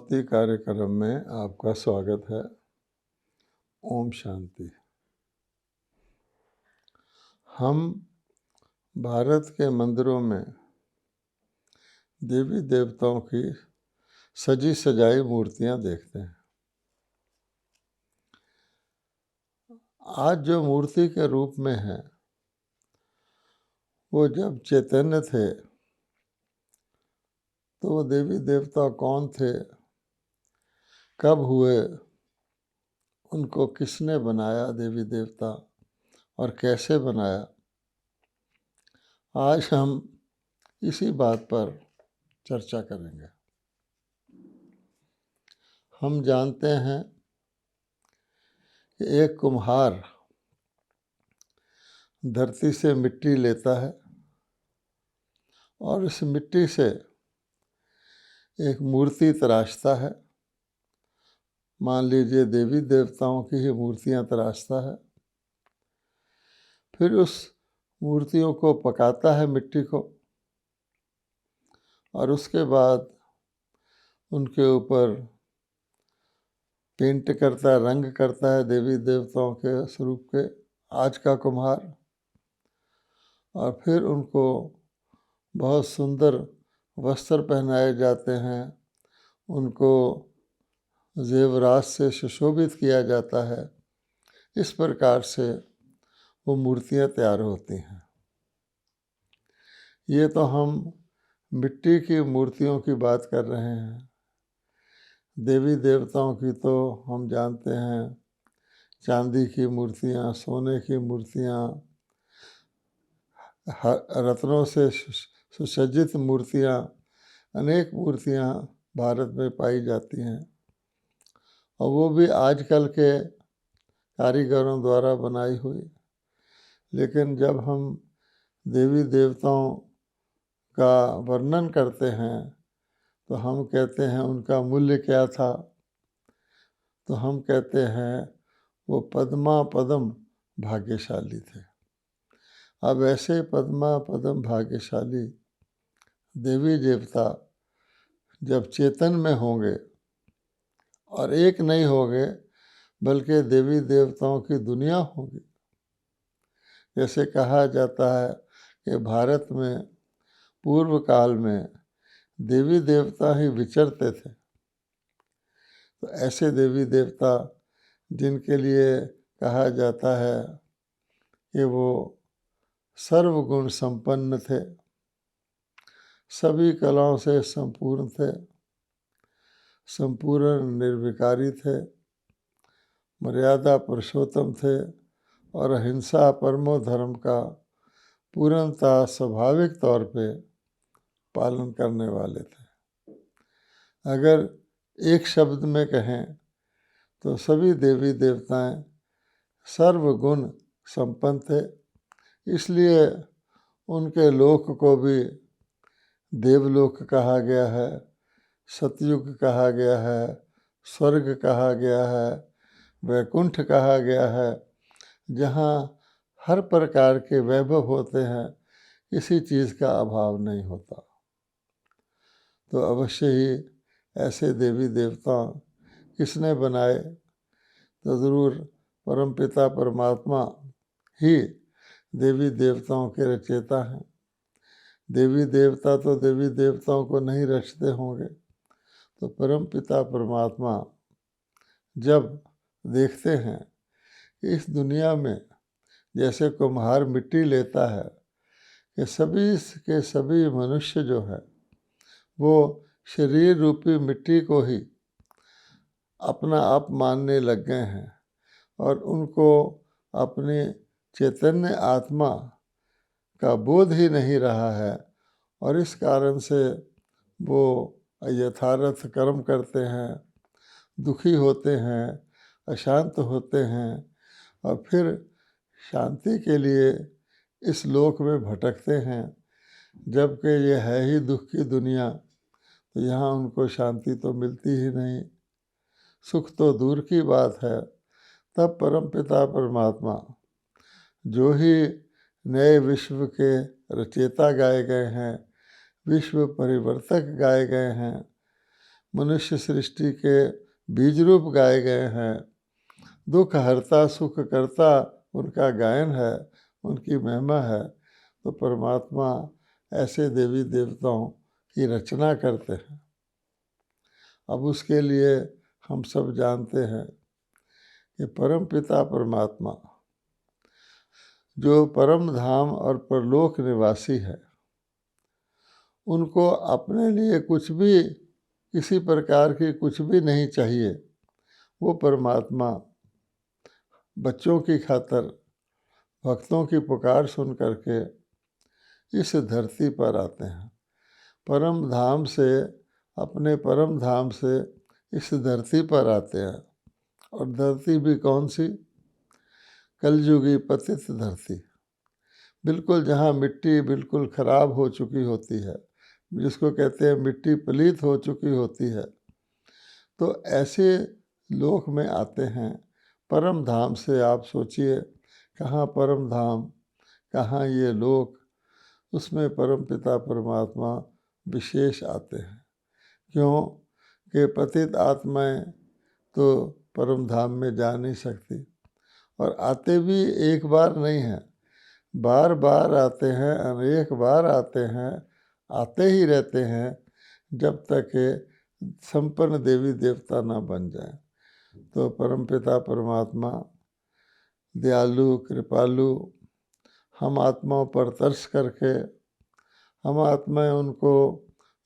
समाप्ति कार्यक्रम में आपका स्वागत है। ओम शांति। हम भारत के मंदिरों में देवी देवताओं की सजी सजाई मूर्तियां देखते हैं। आज जो मूर्ति के रूप में है वो जब चैतन्य थे तो वो देवी देवता कौन थे, कब हुए, उनको किसने बनाया देवी देवता और कैसे बनाया, आज हम इसी बात पर चर्चा करेंगे। हम जानते हैं कि एक कुम्हार धरती से मिट्टी लेता है और इस मिट्टी से एक मूर्ति तराशता है। मान लीजिए देवी देवताओं की ही मूर्तियां तराशता है। फिर उस मूर्तियों को पकाता है मिट्टी को और उसके बाद उनके ऊपर पेंट करता है, रंग करता है देवी देवताओं के स्वरूप के आज का कुम्हार। और फिर उनको बहुत सुंदर वस्त्र पहनाए जाते हैं, उनको जेवरात से सुशोभित किया जाता है। इस प्रकार से वो मूर्तियां तैयार होती हैं। ये तो हम मिट्टी की मूर्तियों की बात कर रहे हैं। देवी देवताओं की तो हम जानते हैं चांदी की मूर्तियां, सोने की मूर्तियां, रत्नों से सुसज्जित मूर्तियां, अनेक मूर्तियां भारत में पाई जाती हैं और वो भी आजकल के कारीगरों द्वारा बनाई हुई। लेकिन जब हम देवी देवताओं का वर्णन करते हैं तो हम कहते हैं उनका मूल्य क्या था, तो हम कहते हैं वो पद्मा पदम भाग्यशाली थे। अब ऐसे पद्मा पदम भाग्यशाली देवी देवता जब चेतन में होंगे और एक नहीं होंगे बल्कि देवी देवताओं की दुनिया होगी। जैसे कहा जाता है कि भारत में पूर्व काल में देवी देवता ही विचरते थे। तो ऐसे देवी देवता जिनके लिए कहा जाता है कि वो सर्वगुण संपन्न थे, सभी कलाओं से संपूर्ण थे, संपूर्ण निर्विकारी थे, मर्यादा पुरुषोत्तम थे और अहिंसा परमो धर्म का पूर्णतः स्वाभाविक तौर पे पालन करने वाले थे। अगर एक शब्द में कहें तो सभी देवी देवताएं सर्वगुण संपन्न थे। इसलिए उनके लोक को भी देवलोक कहा गया है, सतयुग कहा गया है, स्वर्ग कहा गया है, वैकुंठ कहा गया है, जहाँ हर प्रकार के वैभव होते हैं, किसी चीज़ का अभाव नहीं होता। तो अवश्य ही ऐसे देवी देवता किसने बनाए, तो ज़रूर परमपिता परमात्मा ही देवी देवताओं के रचयिता हैं। देवी देवता तो देवी देवताओं को नहीं रचते होंगे, तो परमपिता परमात्मा जब देखते हैं कि इस दुनिया में जैसे कुम्हार मिट्टी लेता है कि सभी के सभी मनुष्य जो है वो शरीर रूपी मिट्टी को ही अपना आप मानने लग गए हैं और उनको अपनी चैतन्य आत्मा का बोध ही नहीं रहा है और इस कारण से वो यथार्थ कर्म करते हैं, दुखी होते हैं, अशांत होते हैं और फिर शांति के लिए इस लोक में भटकते हैं। जबकि ये है ही दुख की दुनिया, तो यहाँ उनको शांति तो मिलती ही नहीं, सुख तो दूर की बात है। तब परमपिता परमात्मा जो ही नए विश्व के रचयिता गाए गए हैं, विश्व परिवर्तक गाए गए हैं, मनुष्य सृष्टि के बीज रूप गाए गए हैं। दुख हरता सुख करता उनका गायन है, उनकी महिमा है। तो परमात्मा ऐसे देवी देवताओं की रचना करते हैं। अब उसके लिए हम सब जानते हैं कि परम पिता परमात्मा जो परम धाम और परलोक निवासी है, उनको अपने लिए कुछ भी, किसी प्रकार की कुछ भी नहीं चाहिए। वो परमात्मा बच्चों की खातिर भक्तों की पुकार सुन करके इस धरती पर आते हैं। परम धाम से, अपने परम धाम से इस धरती पर आते हैं। और धरती भी कौन सी? कलयुगी पतित धरती, बिल्कुल जहाँ मिट्टी बिल्कुल खराब हो चुकी होती है, जिसको कहते हैं मिट्टी पलीत हो चुकी होती है। तो ऐसे लोक में आते हैं परम धाम से। आप सोचिए कहाँ परम धाम, कहाँ ये लोक, उसमें परम पिता परमात्मा विशेष आते हैं। क्यों कि पतित आत्माएं तो परम धाम में जा नहीं सकती, और आते भी एक बार नहीं हैं, बार बार आते हैं, अनेक बार आते हैं, आते ही रहते हैं जब तक संपन्न देवी देवता ना बन जाए। तो परमपिता परमात्मा दयालु कृपालु, हम आत्माओं पर तरस करके, हम आत्माएं उनको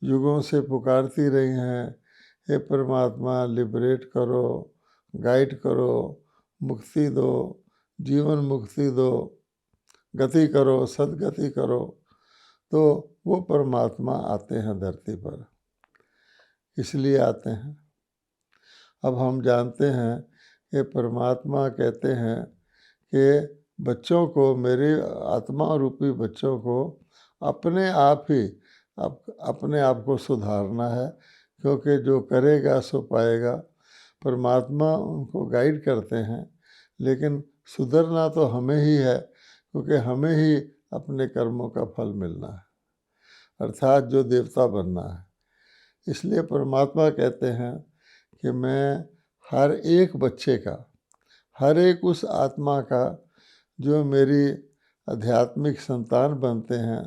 युगों से पुकारती रही हैं, हे परमात्मा लिबरेट करो, गाइड करो, मुक्ति दो, जीवन मुक्ति दो, गति करो, सदगति करो। तो वो परमात्मा आते हैं धरती पर, इसलिए आते हैं। अब हम जानते हैं कि परमात्मा कहते हैं कि बच्चों को, मेरे आत्मा रूपी बच्चों को अपने आप ही अपने आप को सुधारना है, क्योंकि जो करेगा सो पाएगा। परमात्मा उनको गाइड करते हैं, लेकिन सुधरना तो हमें ही है, क्योंकि हमें ही अपने कर्मों का फल मिलना है, अर्थात जो देवता बनना है। इसलिए परमात्मा कहते हैं कि मैं हर एक बच्चे का, हर एक उस आत्मा का जो मेरी आध्यात्मिक संतान बनते हैं,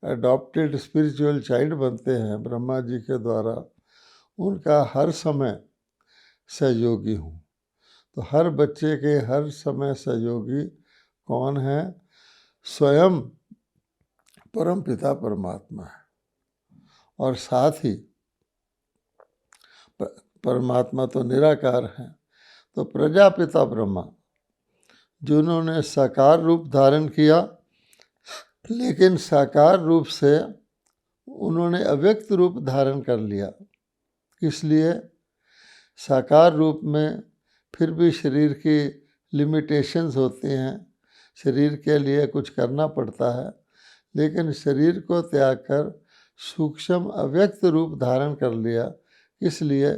अडॉप्टेड स्पिरिचुअल चाइल्ड बनते हैं ब्रह्मा जी के द्वारा, उनका हर समय सहयोगी हूँ। तो हर बच्चे के हर समय सहयोगी कौन है? स्वयं परम पिता परमात्मा है। और साथ ही परमात्मा तो निराकार है, तो प्रजापिता ब्रह्मा जिन्होंने साकार रूप धारण किया, लेकिन साकार रूप से उन्होंने अव्यक्त रूप धारण कर लिया। इसलिए साकार रूप में फिर भी शरीर की लिमिटेशंस होती हैं, शरीर के लिए कुछ करना पड़ता है, लेकिन शरीर को त्याग कर सूक्ष्म अव्यक्त रूप धारण कर लिया। इसलिए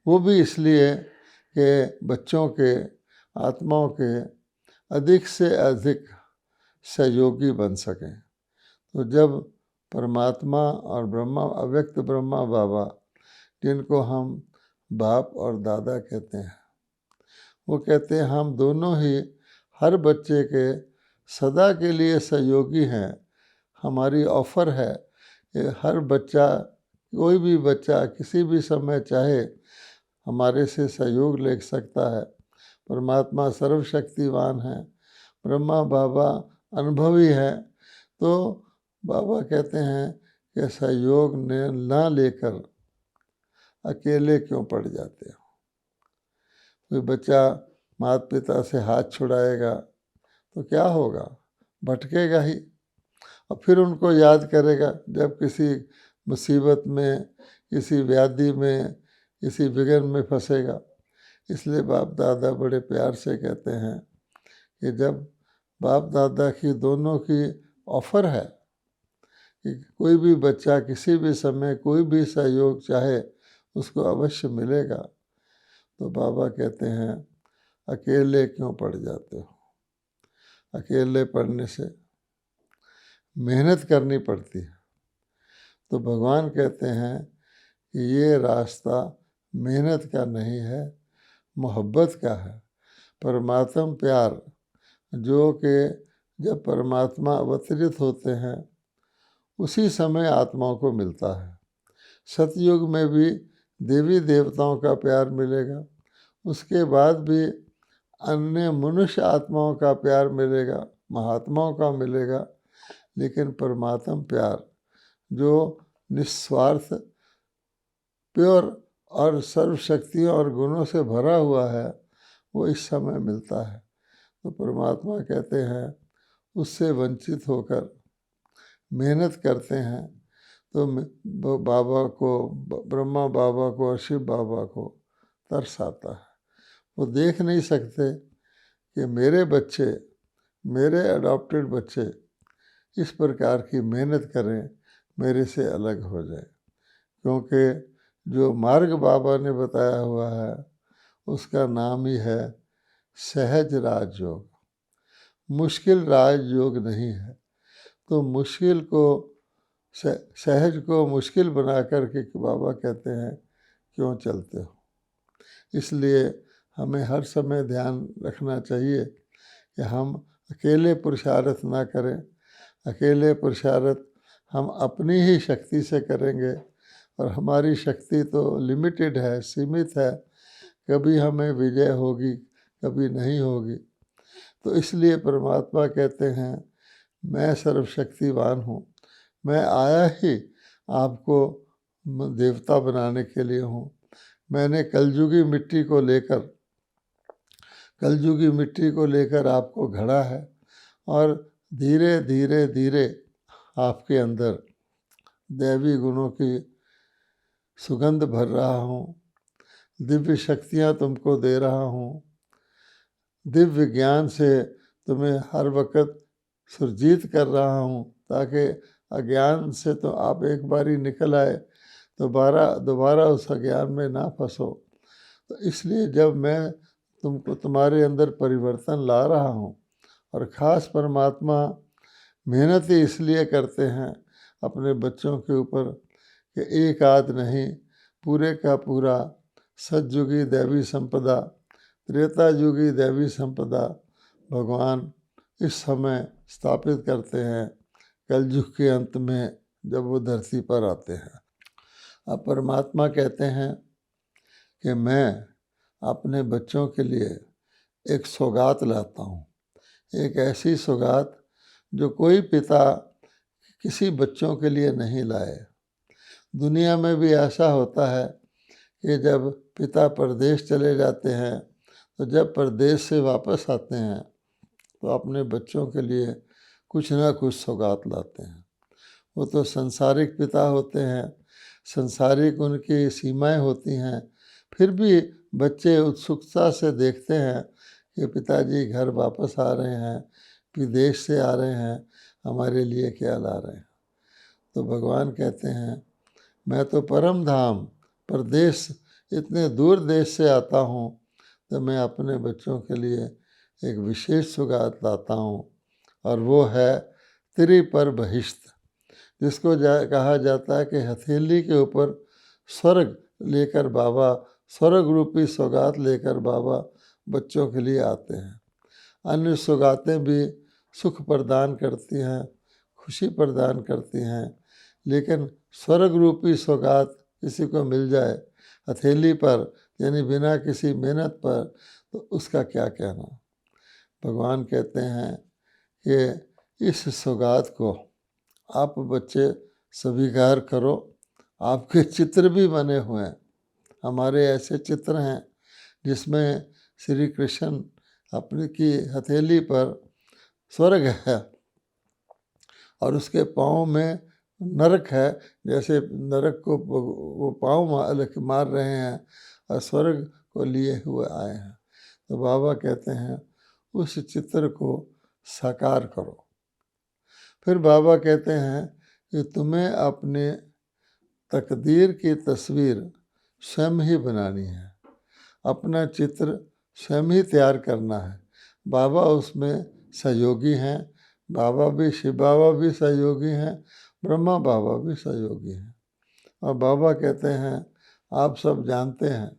वो भी इसलिए कि बच्चों के, आत्माओं के अधिक से अधिक सहयोगी बन सकें। तो जब परमात्मा और ब्रह्मा, अव्यक्त ब्रह्मा बाबा, जिनको हम बाप और दादा कहते हैं, वो कहते हैं हम दोनों ही हर बच्चे के सदा के लिए सहयोगी हैं। हमारी ऑफ़र है कि हर बच्चा, कोई भी बच्चा किसी भी समय चाहे हमारे से सहयोग ले सकता है। परमात्मा सर्वशक्तिवान है, ब्रह्मा बाबा अनुभवी है। तो बाबा कहते हैं कि सहयोग ना लेकर अकेले क्यों पड़ जाते हो। कोई बच्चा माता पिता से हाथ छुड़ाएगा तो क्या होगा? भटकेगा ही, और फिर उनको याद करेगा जब किसी मुसीबत में, किसी व्याधि में, किसी विघ्न में फंसेगा। इसलिए बाप दादा बड़े प्यार से कहते हैं कि जब बाप दादा की दोनों की ऑफ़र है कि कोई भी बच्चा किसी भी समय कोई भी सहयोग चाहे उसको अवश्य मिलेगा, तो बाबा कहते हैं अकेले क्यों पड़ जाते हो। अकेले पढ़ने से मेहनत करनी पड़ती है। तो भगवान कहते हैं कि ये रास्ता मेहनत का नहीं है, मोहब्बत का है। परमात्म प्यार जो कि जब परमात्मा अवतरित होते हैं उसी समय आत्माओं को मिलता है। सतयुग में भी देवी देवताओं का प्यार मिलेगा, उसके बाद भी अन्य मनुष्य आत्माओं का प्यार मिलेगा, महात्माओं का मिलेगा, लेकिन परमात्म प्यार जो निस्वार्थ प्योर और सर्वशक्तियों और गुणों से भरा हुआ है वो इस समय मिलता है। तो परमात्मा कहते हैं उससे वंचित होकर मेहनत करते हैं तो बाबा को, ब्रह्मा बाबा को और शिव बाबा को तरस आता है। वो देख नहीं सकते कि मेरे बच्चे, मेरे अडॉप्टेड बच्चे इस प्रकार की मेहनत करें, मेरे से अलग हो जाए। क्योंकि जो मार्ग बाबा ने बताया हुआ है उसका नाम ही है सहज राजयोग। मुश्किल राजयोग नहीं है। तो मुश्किल को सहज को मुश्किल बना करके बाबा कहते हैं क्यों चलते हो। इसलिए हमें हर समय ध्यान रखना चाहिए कि हम अकेले पुरुषार्थ ना करें। अकेले पुरुषार्थ हम अपनी ही शक्ति से करेंगे और हमारी शक्ति तो लिमिटेड है, सीमित है। कभी हमें विजय होगी, कभी नहीं होगी। तो इसलिए परमात्मा कहते हैं मैं सर्वशक्तिवान हूँ, मैं आया ही आपको देवता बनाने के लिए हूँ। मैंने कलयुगी मिट्टी को लेकर आपको घड़ा है और धीरे धीरे धीरे आपके अंदर दैवी गुणों की सुगंध भर रहा हूँ, दिव्य शक्तियाँ तुमको दे रहा हूँ, दिव्य ज्ञान से तुम्हें हर वक्त सुरजीत कर रहा हूँ ताकि अज्ञान से तो आप एक बारी निकल आए तो दोबारा उस अज्ञान में ना फंसो। तो इसलिए जब मैं तुमको तुम्हारे अंदर परिवर्तन ला रहा हूँ, और ख़ास परमात्मा मेहनत ही इसलिए करते हैं अपने बच्चों के ऊपर कि एक आध नहीं, पूरे का पूरा सतयुगी दैवी संपदा, त्रेता युगी दैवी संपदा भगवान इस समय स्थापित करते हैं कलयुग के अंत में जब वो धरती पर आते हैं। अब परमात्मा कहते हैं कि मैं अपने बच्चों के लिए एक सौगात लाता हूँ, एक ऐसी सौगात जो कोई पिता किसी बच्चों के लिए नहीं लाए। दुनिया में भी ऐसा होता है कि जब पिता परदेश चले जाते हैं तो जब परदेश से वापस आते हैं तो अपने बच्चों के लिए कुछ ना कुछ सौगात लाते हैं। वो तो संसारिक पिता होते हैं, संसारिक उनकी सीमाएं होती हैं, फिर भी बच्चे उत्सुकता से देखते हैं कि पिताजी घर वापस आ रहे हैं, विदेश से आ रहे हैं, हमारे लिए क्या ला रहे हैं। तो भगवान कहते हैं मैं तो परम धाम परदेश इतने दूर देश से आता हूँ तो मैं अपने बच्चों के लिए एक विशेष सौगात लाता हूँ, और वो है त्रिपर बहिष्ठ, जिसको कहा जाता है कि हथेली के ऊपर स्वर्ग लेकर बाबा, स्वर्ग रूपी सौगात लेकर बाबा बच्चों के लिए आते हैं। अन्य सौगातें भी सुख प्रदान करती हैं, खुशी प्रदान करती हैं, लेकिन स्वर्ग रूपी सौगात किसी को मिल जाए हथेली पर, यानी बिना किसी मेहनत पर, तो उसका क्या कहना। भगवान कहते हैं कि इस सौगात को आप बच्चे स्वीकार करो। आपके चित्र भी बने हुए हैं, हमारे ऐसे चित्र हैं जिसमें श्री कृष्ण अपनी की हथेली पर स्वर्ग है और उसके पाँव में नरक है, जैसे नरक को वो पाँव मार रहे हैं और स्वर्ग को लिए हुए आए हैं। तो बाबा कहते हैं उस चित्र को साकार करो। फिर बाबा कहते हैं कि तुम्हें अपने तकदीर की तस्वीर स्वयं ही बनानी है, अपना चित्र स्वयं ही तैयार करना है। बाबा उसमें सहयोगी हैं, बाबा भी, शिव बाबा भी सहयोगी हैं, ब्रह्मा बाबा भी सहयोगी हैं। और बाबा कहते हैं आप सब जानते हैं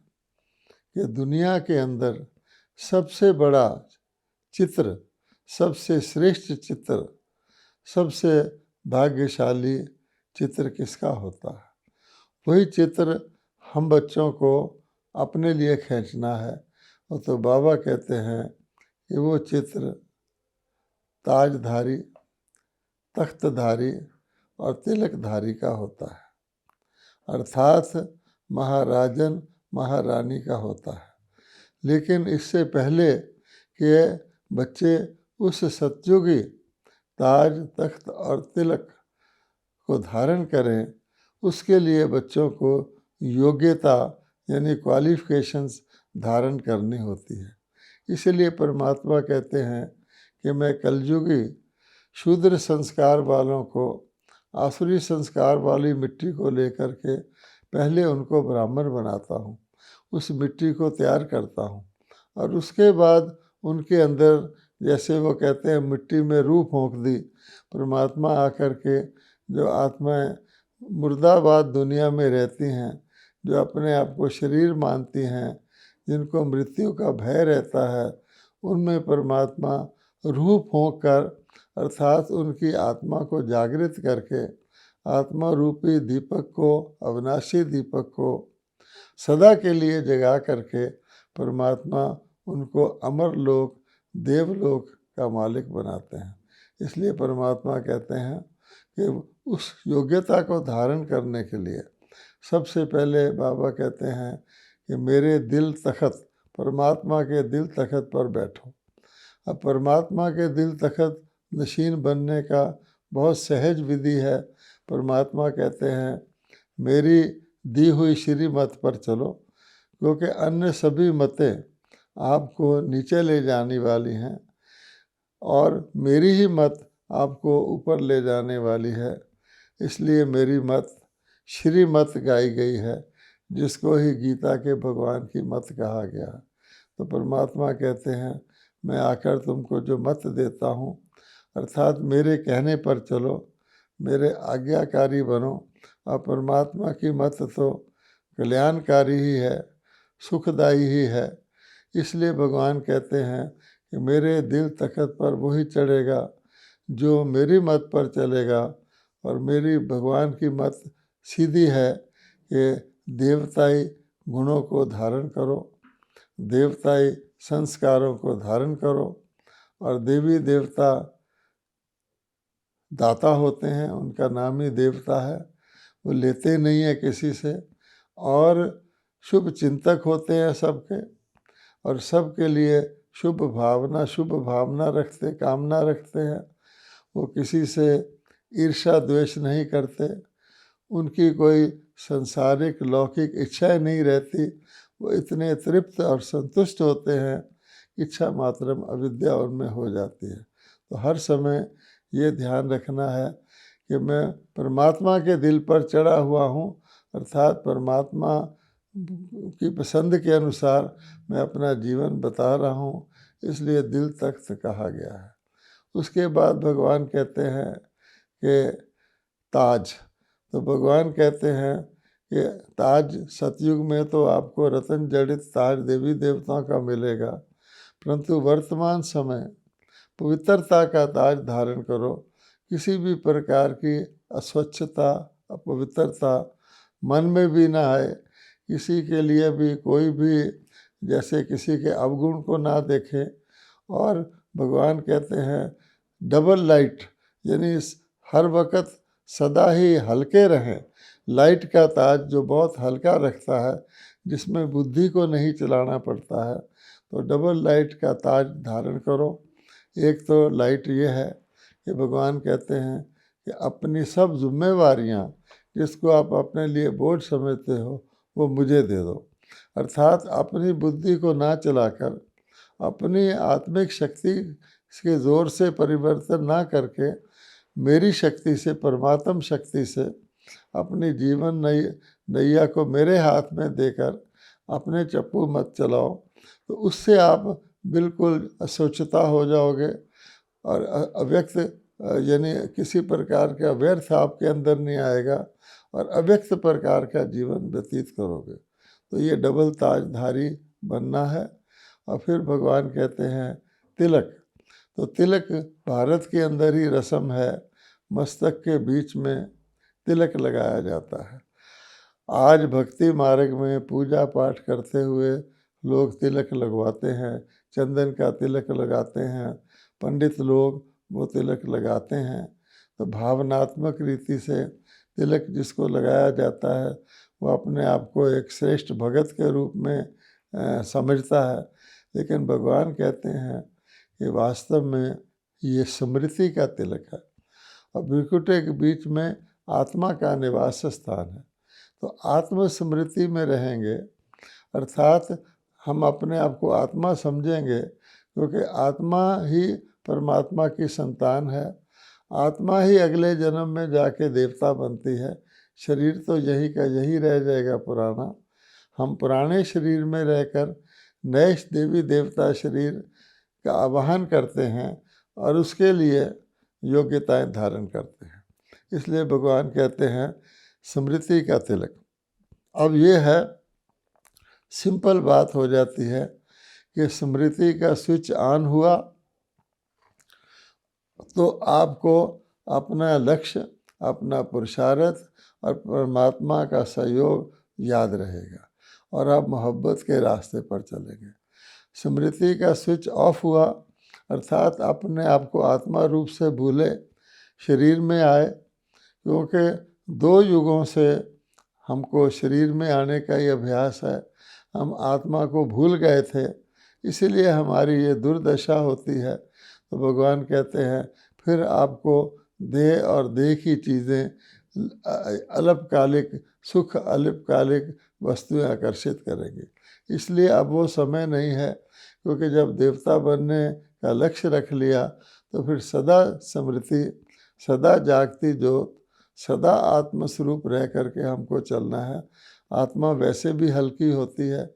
कि दुनिया के अंदर सबसे बड़ा चित्र, सबसे श्रेष्ठ चित्र, सबसे भाग्यशाली चित्र किसका होता है? वही चित्र हम बच्चों को अपने लिए खींचना है। और तो बाबा कहते हैं कि वो चित्र ताजधारी, तख्तधारी और तिलकधारी का होता है, अर्थात महाराजन महारानी का होता है। लेकिन इससे पहले कि बच्चे उस सतयुगी ताज, तख्त और तिलक को धारण करें, उसके लिए बच्चों को योग्यता यानी क्वालिफिकेशंस धारण करनी होती है। इसलिए परमात्मा कहते हैं कि मैं कलयुगी शूद्र संस्कार वालों को आसुरी संस्कार वाली मिट्टी को लेकर के पहले उनको ब्राह्मण बनाता हूँ, उस मिट्टी को तैयार करता हूँ और उसके बाद उनके अंदर, जैसे वो कहते हैं मिट्टी में रूह फूंक दी, परमात्मा आकर के जो आत्माएं मुर्दाबाद दुनिया में रहती हैं, जो अपने आप को शरीर मानती हैं, जिनको मृत्यु का भय रहता है, उनमें परमात्मा रूह फूंक कर अर्थात उनकी आत्मा को जागृत करके आत्मा रूपी दीपक को, अविनाशी दीपक को सदा के लिए जगा करके परमात्मा उनको अमर लोक, देवलोक का मालिक बनाते हैं। इसलिए परमात्मा कहते हैं कि उस योग्यता को धारण करने के लिए सबसे पहले बाबा कहते हैं कि मेरे दिल तखत, परमात्मा के दिल तखत पर बैठो। अब परमात्मा के दिल तखत नशीन बनने का बहुत सहज विधि है। परमात्मा कहते हैं मेरी दी हुई श्रीमत पर चलो, क्योंकि अन्य सभी मतें आपको नीचे ले जाने वाली हैं और मेरी ही मत आपको ऊपर ले जाने वाली है। इसलिए मेरी मत श्रीमत गाई गई है, जिसको ही गीता के भगवान की मत कहा गया। तो परमात्मा कहते हैं मैं आकर तुमको जो मत देता हूँ, अर्थात मेरे कहने पर चलो, मेरे आज्ञाकारी बनो। और परमात्मा की मत तो कल्याणकारी ही है, सुखदायी ही है। इसलिए भगवान कहते हैं कि मेरे दिल तखत पर वही चढ़ेगा जो मेरी मत पर चलेगा। और मेरी भगवान की मत सीधी है कि देवताई गुणों को धारण करो, देवताई संस्कारों को धारण करो। और देवी देवता दाता होते हैं, उनका नाम ही देवता है, वो लेते नहीं है किसी से। और शुभ चिंतक होते हैं सबके, और सबके लिए शुभ भावना रखते, कामना रखते हैं। वो किसी से ईर्ष्या द्वेष नहीं करते, उनकी कोई संसारिक लौकिक इच्छाएं नहीं रहती। वो इतने तृप्त और संतुष्ट होते हैं, इच्छा मात्रम अविद्या उनमें हो जाती है। तो हर समय ये ध्यान रखना है कि मैं परमात्मा के दिल पर चढ़ा हुआ हूँ, अर्थात परमात्मा की पसंद के अनुसार मैं अपना जीवन बता रहा हूँ, इसलिए दिल तख्त कहा गया है। उसके बाद भगवान कहते हैं कि ताज, तो भगवान कहते हैं कि ताज सतयुग में तो आपको रतन जड़ित ताज देवी देवताओं का मिलेगा, परंतु वर्तमान समय पवित्रता का ताज धारण करो। किसी भी प्रकार की अस्वच्छता, अपवित्रता मन में भी ना आए, किसी के लिए भी कोई भी जैसे किसी के अवगुण को ना देखें। और भगवान कहते हैं डबल लाइट, यानी हर वक्त सदा ही हल्के रहें। लाइट का ताज जो बहुत हल्का रखता है, जिसमें बुद्धि को नहीं चलाना पड़ता है, तो डबल लाइट का ताज धारण करो। एक तो लाइट ये है कि भगवान कहते हैं कि अपनी सब जिम्मेवारियां, जिसको आप अपने लिए बोझ समझते हो, वो मुझे दे दो। अर्थात अपनी बुद्धि को ना चलाकर, अपनी आत्मिक शक्ति के ज़ोर से परिवर्तन ना करके, मेरी शक्ति से, परमात्म शक्ति से अपनी जीवन नैया को मेरे हाथ में देकर अपने चप्पू मत चलाओ। तो उससे आप बिल्कुल अस्वच्छता हो जाओगे और अव्यक्त यानी किसी प्रकार का व्यर्थ आपके अंदर नहीं आएगा। और अव्यक्त प्रकार का जीवन व्यतीत करोगे। तो ये डबल ताजधारी बनना है। और फिर भगवान कहते हैं तिलक। तो तिलक भारत के अंदर ही रस्म है, मस्तक के बीच में तिलक लगाया जाता है। आज भक्ति मार्ग में पूजा पाठ करते हुए लोग तिलक लगवाते हैं, चंदन का तिलक लगाते हैं, पंडित लोग वो तिलक लगाते हैं। तो भावनात्मक रीति से तिलक जिसको लगाया जाता है वो अपने आप को एक श्रेष्ठ भगत के रूप में समझता है। लेकिन भगवान कहते हैं कि वास्तव में ये स्मृति का तिलक है और भ्रिकुटी के बीच में आत्मा का निवास स्थान है। तो आत्मस्मृति में रहेंगे, अर्थात हम अपने आप को आत्मा समझेंगे, क्योंकि आत्मा ही परमात्मा की संतान है। आत्मा ही अगले जन्म में जाके देवता बनती है। शरीर तो यही का यही रह जाएगा पुराना। हम पुराने शरीर में रहकर नए देवी देवता शरीर का आवाहन करते हैं और उसके लिए योग्यताएं धारण करते हैं। इसलिए भगवान कहते हैं स्मृति का तिलक। अब ये है, सिंपल बात हो जाती है कि स्मृति का स्विच ऑन हुआ तो आपको अपना लक्ष्य, अपना पुरुषार्थ और परमात्मा का सहयोग याद रहेगा और आप मोहब्बत के रास्ते पर चलेंगे। स्मृति का स्विच ऑफ हुआ अर्थात अपने आप को आत्मा रूप से भूले, शरीर में आए, क्योंकि 2 युगों से हमको शरीर में आने का ही अभ्यास है। हम आत्मा को भूल गए थे, इसीलिए हमारी ये दुर्दशा होती है। तो भगवान कहते हैं फिर आपको देह और देह की चीज़ें, अल्पकालिक सुख, अल्पकालिक वस्तुएं आकर्षित करेंगी। इसलिए अब वो समय नहीं है, क्योंकि जब देवता बनने का लक्ष्य रख लिया तो फिर सदा स्मृति, सदा जागती ज्योत, सदा आत्मस्वरूप रह करके हमको चलना है। आत्मा वैसे भी हल्की होती है,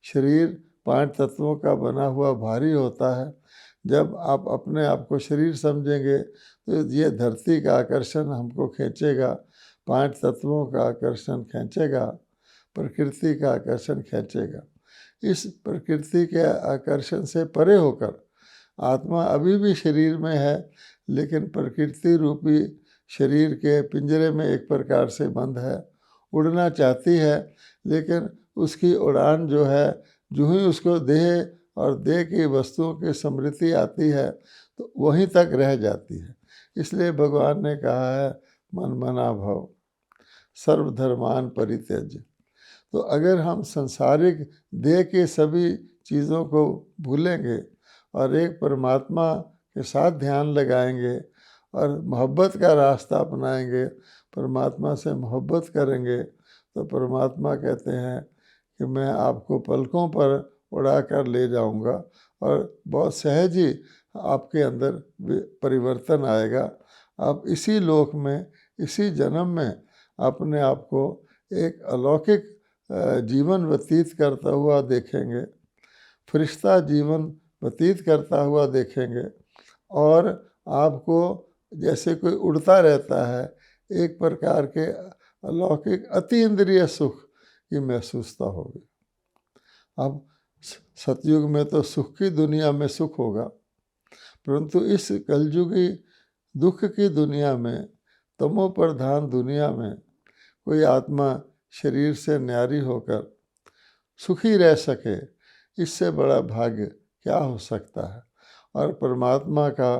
शरीर 5 तत्वों का बना हुआ भारी होता है। जब आप अपने आप को शरीर समझेंगे तो ये धरती का आकर्षण हमको खींचेगा, 5 तत्वों का आकर्षण खींचेगा, प्रकृति का आकर्षण खींचेगा। इस प्रकृति के आकर्षण से परे होकर आत्मा अभी भी शरीर में है, लेकिन प्रकृति रूपी शरीर के पिंजरे में एक प्रकार से बंद है। उड़ना चाहती है, लेकिन उसकी उड़ान जो है, जो ही उसको देह और देह की वस्तुओं की स्मृति आती है तो वहीं तक रह जाती है। इसलिए भगवान ने कहा है मन मना भव सर्वधर्मान परित्यज्य। तो अगर हम संसारिक देह के सभी चीज़ों को भूलेंगे और एक परमात्मा के साथ ध्यान लगाएंगे और मोहब्बत का रास्ता अपनाएंगे, परमात्मा से मोहब्बत करेंगे, तो परमात्मा कहते हैं कि मैं आपको पलकों पर उड़ा कर ले जाऊंगा और बहुत सहज ही आपके अंदर परिवर्तन आएगा। आप इसी लोक में, इसी जन्म में अपने आप को एक अलौकिक जीवन व्यतीत करता हुआ देखेंगे, फरिश्ता जीवन व्यतीत करता हुआ देखेंगे और आपको जैसे कोई उड़ता रहता है, एक प्रकार के अलौकिक अति इंद्रिय सुख की महसूसता होगी। अब सतयुग में तो सुख की दुनिया में सुख होगा, परंतु इस कलयुगी दुख की दुनिया में, तमो प्रधान दुनिया में कोई आत्मा शरीर से न्यारी होकर सुखी रह सके, इससे बड़ा भाग्य क्या हो सकता है। और परमात्मा का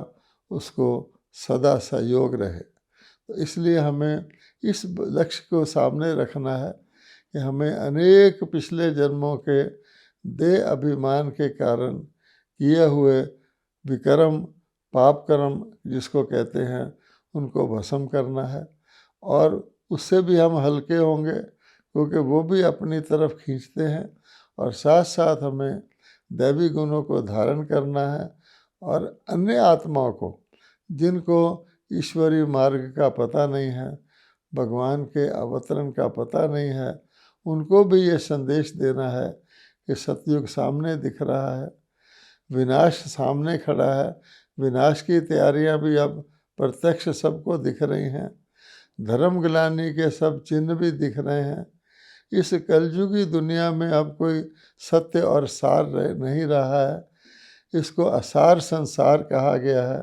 उसको सदा सहयोग रहे। तो इसलिए हमें इस लक्ष्य को सामने रखना है कि हमें अनेक पिछले जन्मों के देह अभिमान के कारण किए हुए विकर्म, पाप कर्म जिसको कहते हैं, उनको भस्म करना है। और उससे भी हम हल्के होंगे, क्योंकि वो भी अपनी तरफ खींचते हैं। और साथ साथ हमें दैवी गुणों को धारण करना है और अन्य आत्माओं को, जिनको ईश्वरीय मार्ग का पता नहीं है, भगवान के अवतरण का पता नहीं है, उनको भी ये संदेश देना है कि सतयुग सामने दिख रहा है, विनाश सामने खड़ा है, विनाश की तैयारियां भी अब प्रत्यक्ष सबको दिख रही हैं। धर्म ग्लानि के सब चिन्ह भी दिख रहे हैं। इस कलयुगी दुनिया में अब कोई सत्य और सार नहीं रहा है। इसको असार संसार कहा गया है।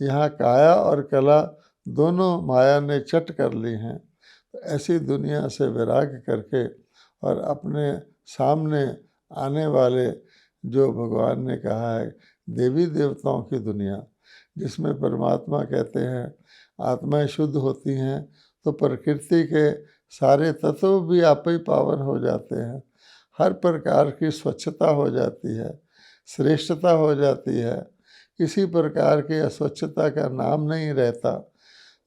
यहाँ काया और कला दोनों माया ने चट कर ली हैं। तो ऐसी दुनिया से वैराग्य करके और अपने सामने आने वाले जो भगवान ने कहा है देवी देवताओं की दुनिया, जिसमें परमात्मा कहते हैं आत्माएं शुद्ध होती हैं तो प्रकृति के सारे तत्व भी आप ही पावन हो जाते हैं। हर प्रकार की स्वच्छता हो जाती है, श्रेष्ठता हो जाती है, किसी प्रकार की अस्वच्छता का नाम नहीं रहता।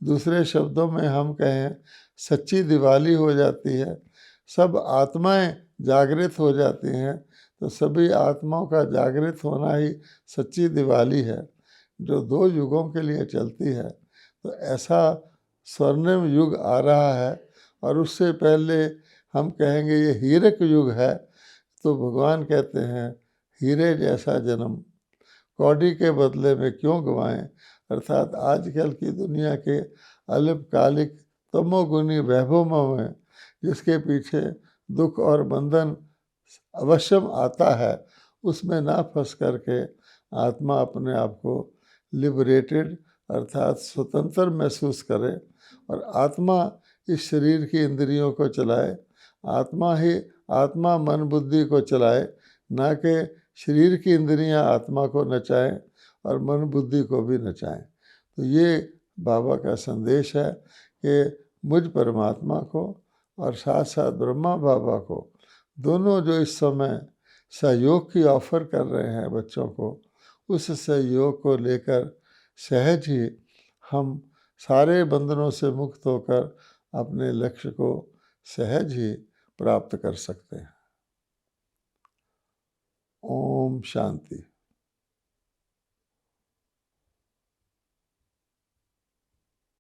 दूसरे शब्दों में हम कहें सच्ची दिवाली हो जाती है। सब आत्माएं जागृत हो जाती हैं। तो सभी आत्माओं का जागृत होना ही सच्ची दिवाली है, जो 2 युगों के लिए चलती है। तो ऐसा स्वर्णिम युग आ रहा है और उससे पहले हम कहेंगे ये हीरक युग है। तो भगवान कहते हैं हीरे जैसा जन्म कौड़ी के बदले में क्यों गंवाएं। अर्थात आजकल की दुनिया के अल्पकालिक तमोगुनी वैभवों में जिसके पीछे दुख और बंधन अवश्यम आता है, उसमें ना फंस करके आत्मा अपने आप को लिबरेटेड अर्थात स्वतंत्र महसूस करे और आत्मा इस शरीर की इंद्रियों को चलाए। आत्मा मन बुद्धि को चलाए, ना कि शरीर की इंद्रियां आत्मा को नचाएं और मन बुद्धि को भी नचाएं। तो ये बाबा का संदेश है कि मुझ परमात्मा को और साथ साथ ब्रह्मा बाबा को दोनों जो इस समय सहयोग की ऑफ़र कर रहे हैं बच्चों को, उस सहयोग को लेकर सहज ही हम सारे बंधनों से मुक्त होकर अपने लक्ष्य को सहज ही प्राप्त कर सकते हैं। ओम शांति।